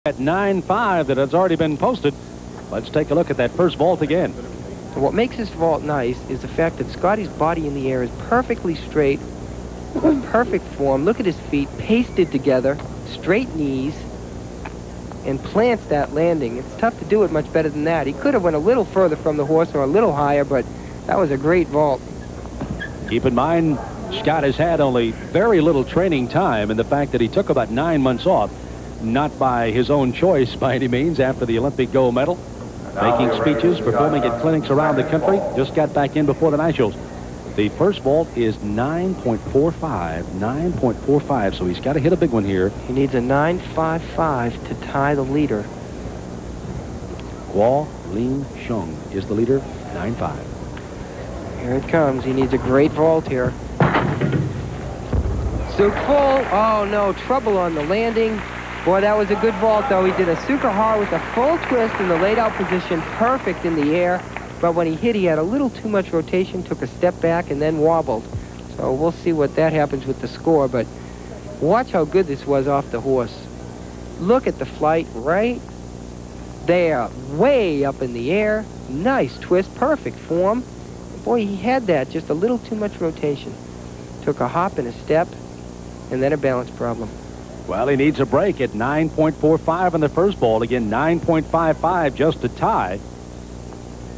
At 9.5 that has already been posted. Let's take a look at that first vault again. What makes this vault nice is the fact that Scotty's body in the air is perfectly straight, perfect form. Look at his feet, pasted together, straight knees, and plants that landing. It's tough to do it much better than that. He could have went a little further from the horse or a little higher, but that was a great vault. Keep in mind, Scott has had only very little training time, and the fact that he took about 9 months off, not by his own choice by any means, after the Olympic gold medal, making speeches, performing at clinics around the country, just got back in before the Nationals. The first vault is 9.45, so he's got to hit a big one here. He needs a 9.55 to tie the leader. Guo Ling Sheng is the leader, 9.5. Here it comes. He needs a great vault here. Suk full. Oh, no. Trouble on the landing. Boy, that was a good vault, though. He did a Sukahara with a full twist in the laid-out position, perfect in the air. But when he hit, he had a little too much rotation, took a step back, and then wobbled. So we'll see what that happens with the score. But watch how good this was off the horse. Look at the flight right there, way up in the air. Nice twist, perfect form. Boy, he had that, just a little too much rotation. Took a hop and a step, and then a balance problem. Well, he needs a break at 9.45 in the first vault. Again, 9.55 just to tie.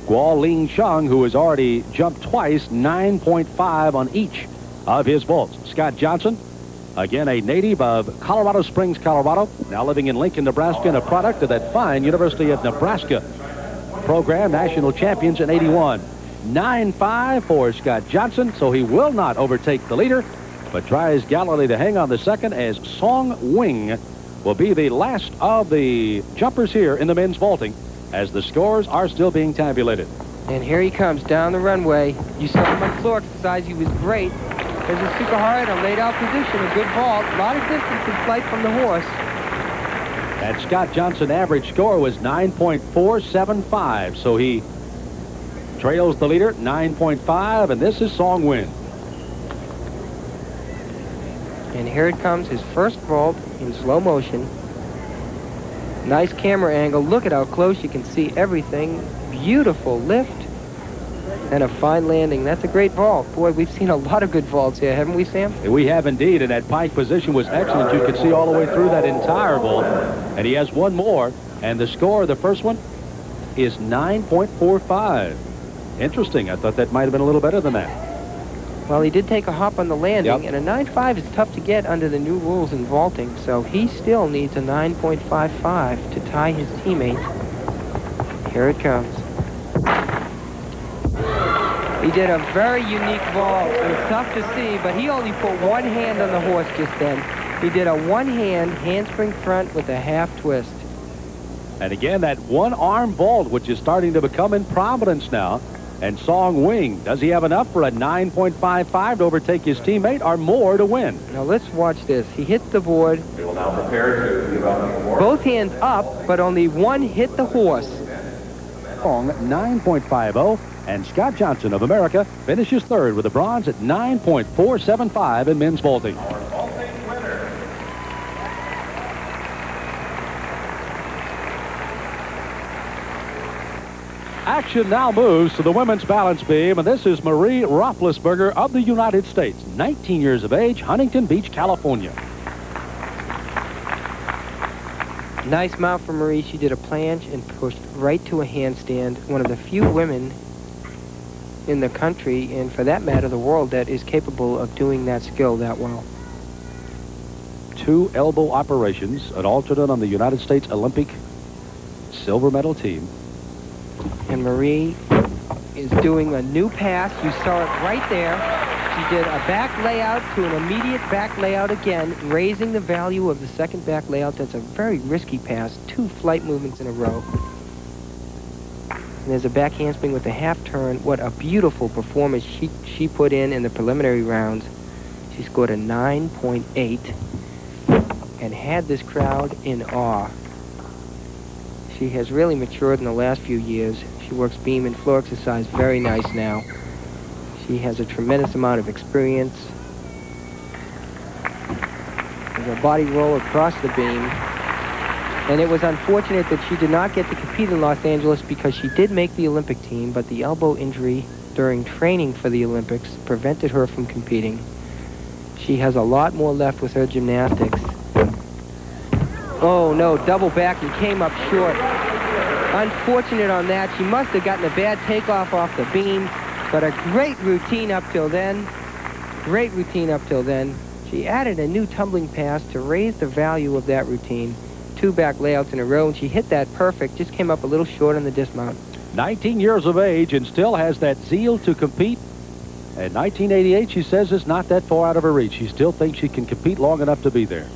Guo Ling Sheng, who has already jumped twice, 9.5 on each of his vaults. Scott Johnson, again a native of Colorado Springs, Colorado, now living in Lincoln, Nebraska, and a product of that fine University of Nebraska program, national champions in '81. 9.5 for Scott Johnson, so he will not overtake the leader, but tries gallantly to hang on the second, as Song Wing will be the last of the jumpers here in the men's vaulting, as the scores are still being tabulated. And here he comes down the runway. You saw him on floor exercise. He was great. There's a Sukahara in a laid-out position, a good vault, a lot of distance in flight from the horse. That Scott Johnson average score was 9.475, so he trails the leader 9.5, and this is Song Win. And here it comes, his first vault in slow motion. Nice camera angle. Look at how close you can see everything. Beautiful lift and a fine landing. That's a great vault. Boy, we've seen a lot of good vaults here, haven't we, Sam? We have indeed, and that pike position was excellent. You could see all the way through that entire vault. And he has one more, and the score of the first one is 9.45. Interesting. I thought that might have been a little better than that. Well, he did take a hop on the landing, Yep. and a 9.5 is tough to get under the new rules in vaulting, so he still needs a 9.55 to tie his teammate. Here it comes. He did a very unique vault. It was tough to see, but he only put one hand on the horse just then. He did a one-hand handspring front with a half twist. And again, that one-arm vault, which is starting to become in prominence now. And Song Wing, does he have enough for a 9.55 to overtake his teammate, or more to win? Now let's watch this. He hits the board. We will now prepare to give out the award. Both hands up, but only one hit the horse. Song 9.50, and Scott Johnson of America finishes third with a bronze at 9.475 in men's vaulting. Action now moves to the women's balance beam, and this is Marie Roethlisberger of the United States, 19 years of age, Huntington Beach, California. Nice mount from Marie. She did a planche and pushed right to a handstand. One of the few women in the country, and for that matter, the world, that is capable of doing that skill that well. 2 elbow operations, an alternate on the United States Olympic silver medal team. And Marie is doing a new pass. You saw it right there. She did a back layout to an immediate back layout again, raising the value of the second back layout. That's a very risky pass. 2 flight movements in a row. And there's a back handspring with a half turn. What a beautiful performance she put in the preliminary rounds. She scored a 9.8 and had this crowd in awe. She has really matured in the last few years. She works beam and floor exercise very nice now. She has a tremendous amount of experience. There's a body roll across the beam. And it was unfortunate that she did not get to compete in Los Angeles because she did make the Olympic team, but the elbow injury during training for the Olympics prevented her from competing. She has a lot more left with her gymnastics. Oh no, double back and came up short. Unfortunate on that. She must have gotten a bad takeoff off the beam, but a great routine up till then. Great routine up till then. She added a new tumbling pass to raise the value of that routine. 2 back layouts in a row, and she hit that perfect. Just came up a little short on the dismount. 19 years of age and still has that zeal to compete. At 1988, she says it's not that far out of her reach. She still thinks she can compete long enough to be there.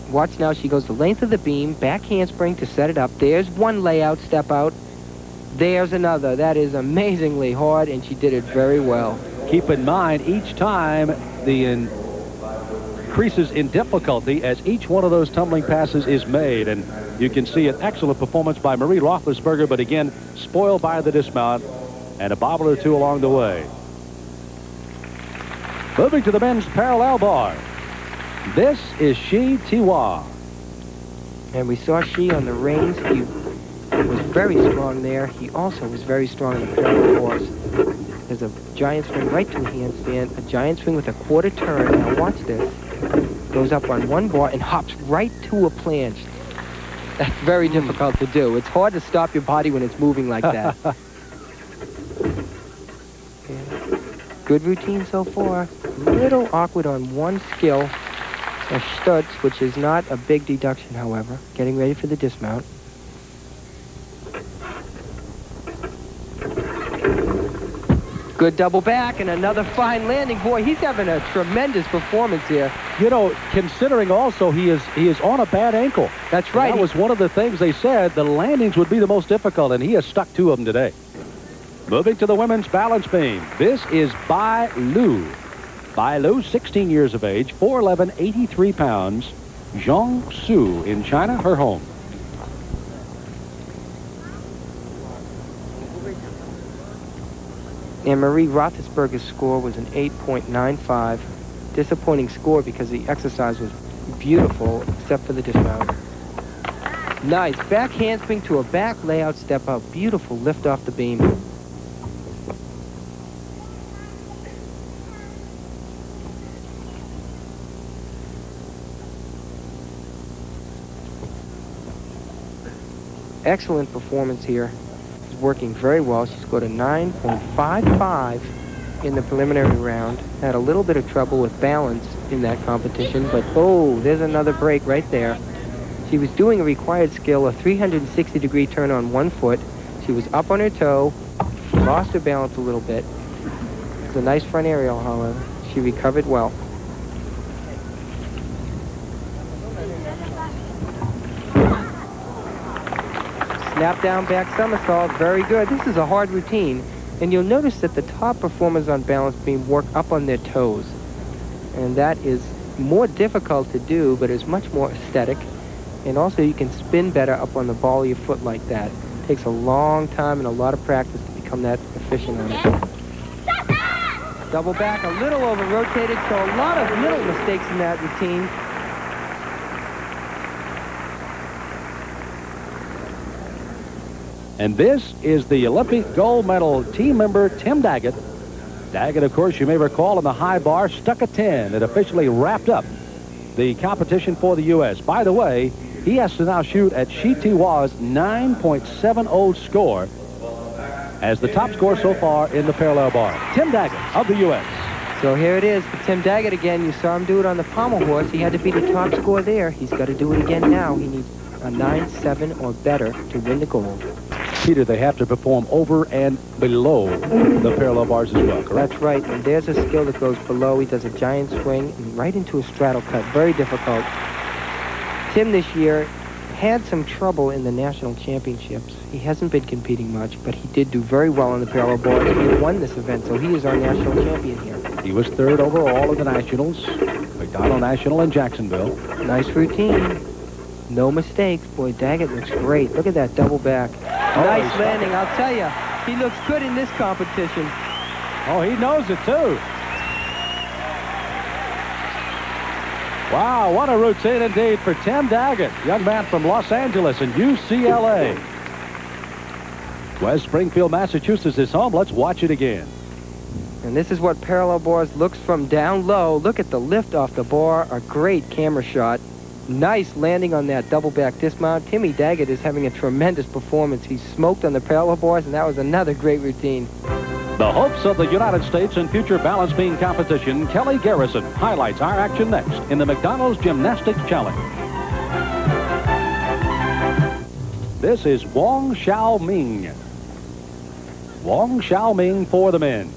Watch now, she goes the length of the beam, back handspring to set it up. There's one layout, step out. There's another. That is amazingly hard, and she did it very well. Keep in mind, each time the increases in difficulty as each one of those tumbling passes is made. And you can see an excellent performance by Marie Roethlisberger, but again, spoiled by the dismount and a bobble or two along the way. Moving to the men's parallel bar. This is Shi Tiwa. And we saw Shi on the reins. He was very strong there. He also was very strong in the parallel bars. There's a giant swing right to a handstand, a giant swing with a quarter turn. Now watch this. Goes up on one bar and hops right to a planche. That's very difficult to do. It's hard to stop your body when it's moving like that. Good routine so far. A little awkward on one skill. A Stutz, which is not a big deduction, however. Getting ready for the dismount. Good double back and another fine landing. Boy, he's having a tremendous performance here. You know, considering also he is on a bad ankle. That's right. And that was one of the things they said. The landings would be the most difficult, and he has stuck 2 of them today. Moving to the women's balance beam. This is Bai Lu. Bai Lu, 16 years of age, 4'11", 83 pounds. Jiangsu in China, her home. And Marie Roethlisberger's score was an 8.95. Disappointing score because the exercise was beautiful, except for the dismount. Nice. Back handspring to a back layout step up. Beautiful lift off the beam. Excellent performance here. She's working very well. She scored a 9.55 in the preliminary round. Had a little bit of trouble with balance in that competition, but oh, there's another break right there. She was doing a required skill, a 360-degree turn on one foot. She was up on her toe, lost her balance a little bit. It's a nice front aerial, however. She recovered well. Snap down back somersault, very good. This is a hard routine. And you'll notice that the top performers on balance beam work up on their toes. And that is more difficult to do, but is much more aesthetic. And also you can spin better up on the ball of your foot like that. It takes a long time and a lot of practice to become that efficient on it. Double back, a little over rotated, so a lot of little mistakes in that routine. And this is the Olympic gold medal team member, Tim Daggett. Daggett, of course, you may recall in the high bar, stuck a 10. It officially wrapped up the competition for the U.S. By the way, he has to now shoot at Shi Tiwa's 9.70 score as the top score so far in the parallel bar. Tim Daggett of the U.S. So here it is for Tim Daggett again. You saw him do it on the pommel horse. He had to beat the top score there. He's got to do it again now. He needs a 9.7 or better to win the gold. Peter, they have to perform over and below the parallel bars as well, correct? That's right, and there's a skill that goes below. He does a giant swing and right into a straddle cut. Very difficult. Tim this year had some trouble in the national championships. He hasn't been competing much, but he did do very well on the parallel bars. He won this event, so he is our national champion here. He was 3rd overall in the Nationals, McDonald's National in Jacksonville. Nice routine. No mistakes. Boy, Daggett looks great. Look at that double back. Nice landing, I'll tell you. He looks good in this competition. Oh, he knows it, too. Wow, what a routine indeed for Tim Daggett, young man from Los Angeles and UCLA. West Springfield, Massachusetts is home. Let's watch it again. And this is what parallel bars looks from down low. Look at the lift off the bar. A great camera shot. Nice landing on that double back dismount. Timmy Daggett is having a tremendous performance. He smoked on the parallel bars, and that was another great routine. The hopes of the United States in future balance beam competition, Kelly Garrison, highlights our action next in the McDonald's Gymnastics Challenge. This is Wong Xiao Ming. Wong Xiao Ming for the men.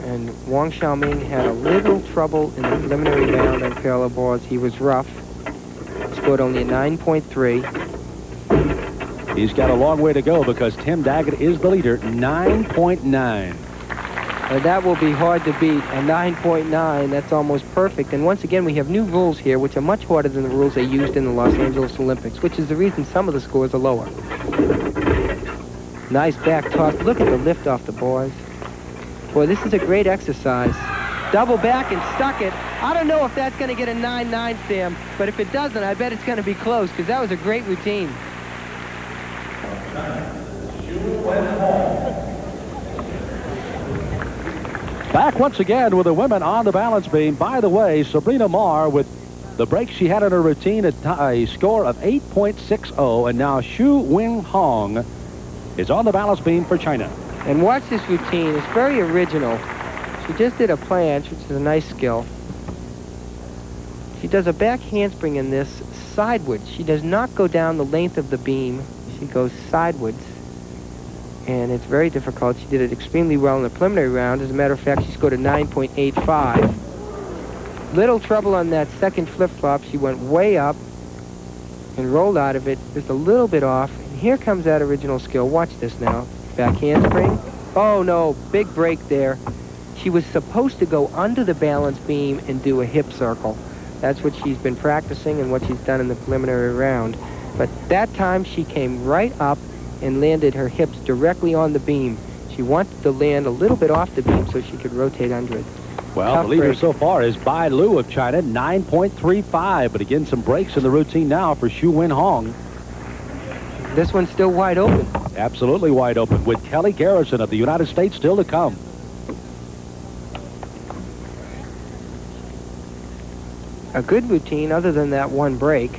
And Wong Xiao Ming had a little trouble in the preliminary round on parallel bars. He was rough. Scored only a 9.3. He's got a long way to go because Tim Daggett is the leader, 9.9. That will be hard to beat. A 9.9, that's almost perfect. And once again, we have new rules here, which are much harder than the rules they used in the Los Angeles Olympics, which is the reason some of the scores are lower. Nice back toss. Look at the lift off the bars. Boy, this is a great exercise. Double back and stuck it. I don't know if that's going to get a 9.9, Sam, but if it doesn't, I bet it's going to be close because that was a great routine. Back once again with the women on the balance beam. By the way, Sabrina Marr, with the break she had in her routine, a score of 8.60, and now Xu Wing Hong is on the balance beam for China. And watch this routine. It's very original. She just did a planche, which is a nice skill. She does a back handspring in this sideways. She does not go down the length of the beam. She goes sideways. And it's very difficult. She did it extremely well in the preliminary round. As a matter of fact, she scored a 9.85. Little trouble on that second flip-flop. She went way up and rolled out of it just a little bit off. And here comes that original skill. Watch this now. Back handspring. Oh, no. Big break there. She was supposed to go under the balance beam and do a hip circle. That's what she's been practicing and what she's done in the preliminary round. But that time, she came right up and landed her hips directly on the beam. She wanted to land a little bit off the beam so she could rotate under it. Well, Tough the leader break. so far is Bai Lu of China, 9.35. But again, some breaks in the routine now for Xu Wing Hong. This one's still wide open. Absolutely wide open, with Kelly Garrison of the United States still to come. A good routine other than that one break.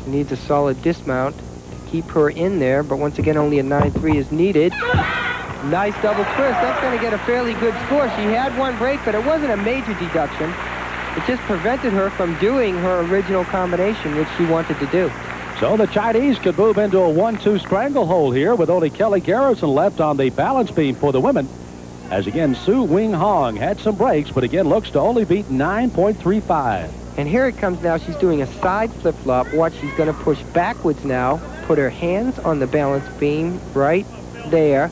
She needs a solid dismount to keep her in there, but once again, only a 9.3 is needed. Nice double twist. That's going to get a fairly good score. She had one break, but it wasn't a major deduction. It just prevented her from doing her original combination, which she wanted to do. So the Chinese could move into a 1-2 stranglehold here with only Kelly Garrison left on the balance beam for the women. As again, Xu Wing Hong had some breaks, but again looks to only beat 9.35. And here it comes now. She's doing a side flip-flop. Watch, she's going to push backwards now. Put her hands on the balance beam right there.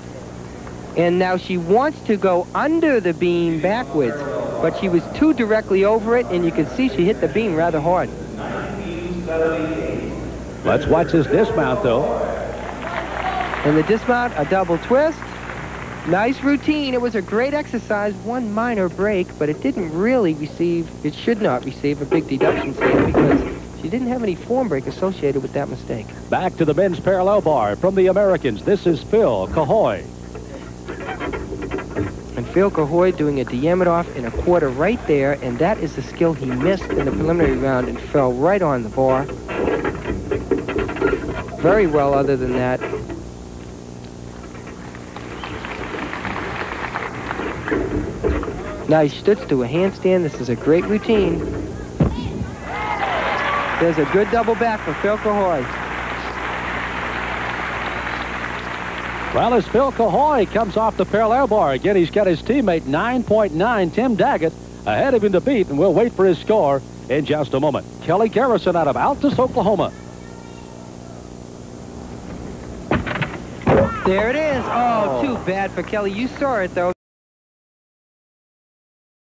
And now she wants to go under the beam backwards, but she was too directly over it, and you can see she hit the beam rather hard. Let's watch this dismount, though. And the dismount, a double twist. Nice routine. It was a great exercise. One minor break, but it didn't really receive, it should not receive a big deduction stand because she didn't have any form break associated with that mistake. Back to the men's parallel bar from the Americans. This is Phil Cahoy. And Phil Cahoy doing a Diamidov in a quarter right there, and that is the skill he missed in the preliminary round and fell right on the bar. Very well other than that. Nice stutz to a handstand. This is a great routine. There's a good double back for Phil Cahoy. Well, as Phil Cahoy comes off the parallel bar, again, he's got his teammate 9.9, Tim Daggett, ahead of him to beat, and we'll wait for his score in just a moment. Kelly Garrison out of Altus, Oklahoma. There it is. Oh, too bad for Kelly. You saw it, though.